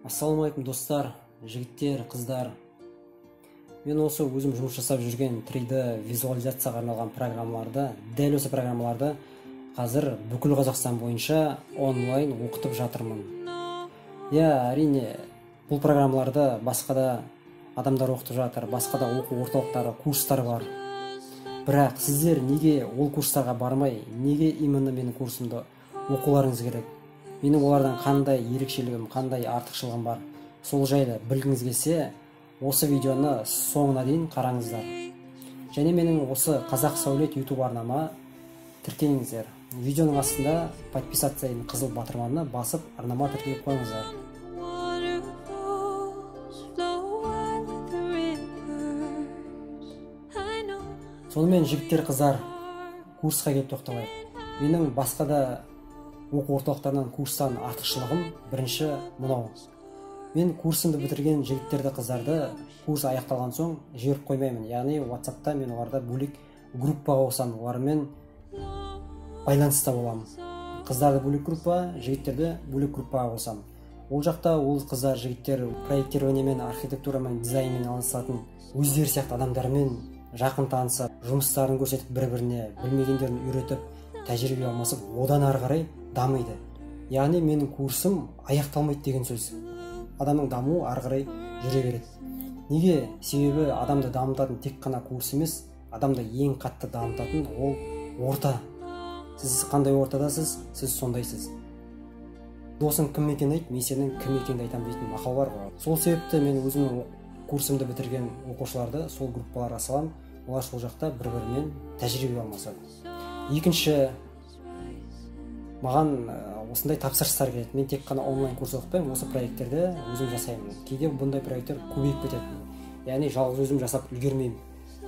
Ассалаумалейкум достар, жігіттер, қыздар. Мен осы өзім жұмыс жасап жүрген 3D визуализацияға арналған программаларды, дәл осы программаларды қазір бүкіл Қазақстан бойынша онлайн оқытып жатырмын. Әрине, бұл программаларды басқа да адамдар оқытып жатыр, басқа да оқу орталықтары, курстар бар. Бірақ сіздер неге ол курстарға бармай, неге именно менің курсымды оқуларыңыз керек? Менің олардан қандай ерекшелігім, қандай артықшылығым бар? Сол жайлы білгіңіз келсе, осы видеоны соңына дейін қараңыздар. Және менің осы Қазақ Сәулет YouTube арнама тіркеліңіздер. Видеоның астында подписаться деген қызыл батырманы басып, арнама тіркеліп қойыңыздар. Сонымен жігіттер, қыздар, курсқа келіп тоқталайық. Менің басқа да оқу орталықтарынан курстан артықшылығым бірінші мынау. Мен курсымды бітірген жігіттерді, қыздарды курс аяқталған соң жіберіп қоймаймын. Яғни WhatsApp-та мен оларда бөлек группаға қосамын, олармен байланыста боламын. Қыздарды бөлек группа, жігіттерді бөлек группаға қосамын. Ол жақта ол қыздар, жігіттер проектированиемен, архитектурамен, дизайнмен айналысатын өздері сияқты адамдармен жақын танысып, жұмыстарын көрсетіп, бір-біріне білмегендерін үйретіп, тәжірибе алмасып, одан ары қарай дамиды. Яғни менің курсым аяқталмайды деген сөз. Адамның дамуы ары қарай жүре береді. Неге? Себебі адамды дамытатын тек қана курс емес, адамды ең қатты дамытатын ол орта. Сіз қандай ортадасыз, сіз сондайсыз. Досың кім екенін айт, мен сенің кім екеніңді айтамын дейтін мақал бар ғой. Сол себепті мен өзімнің курсымды бітірген оқушыларды сол группаларға саламын. Олар сол жақта бір-бірімен тәжірибе алмасады. Екінші, маған осындай тапсырыстар келеді. Мен тек қана онлайн курс оқытпаймын, осы проекттерді өзім жасаймын. Кейде бұндай проекттер көбейіп кетеді. Яғни жалғыз өзім жасап үлгермеймін.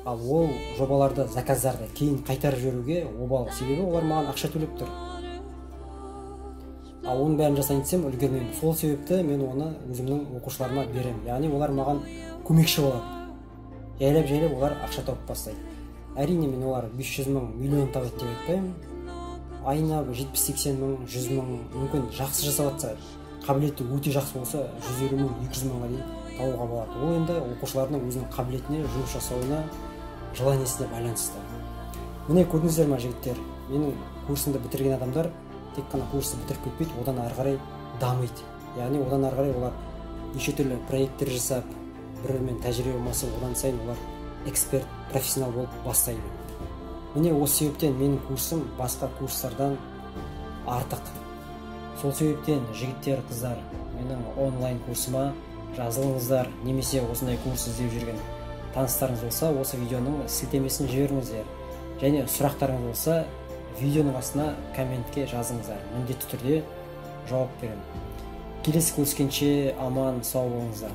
Ал ол жобаларды, заказдарды кейін қайтарып жіберуге обал. Себебі олар маған ақша төлеп тұр. Ал оның бәрін жасайын десем үлгермеймін. Сол себепті мен оны өзімнің оқушыларыма беремін. Яғни олар маған көмекші болады. Жайлап олар ақша тауып бастайды. Әрине мен олар 500 мың, миллион табады деп айтпаймын. Айына 70-80 мың, 100 мың, мүмкін жақсы жасап жатса, қабілеті өте жақсы болса, 150 мың, 200 мыңға дейін табуға болады. Ол енді оқушылардың өзінің қабілетіне, жұмыс жасауына, желаниесіне байланысты. Міне көрдіңіздер ме, жігіттер? Менің курсымды бітірген адамдар тек қана курсты бітіріп кетпейді, одан ары қарай дамиды. Яғни одан ары қарай олар неше түрлі проекттер жасап, бір-бірімен тәжірибе алмасып, одан сайын олар эксперт, профессионал болып бастайды. Міне осы себептен менің курсым басқа курстардан артық. Сол себептен жігіттер, қыздар, менің онлайн курсыма жазылыңыздар, немесе осындай курс іздеп жүрген таныстарыңыз болса, осы видеоның сілтемесін жіберіңіздер. Және сұрақтарыңыз болса, видеоның астына комментке жазыңыздар. Міндетті түрде жауап беремін. Келесі көріскенше аман сау болыңыздар.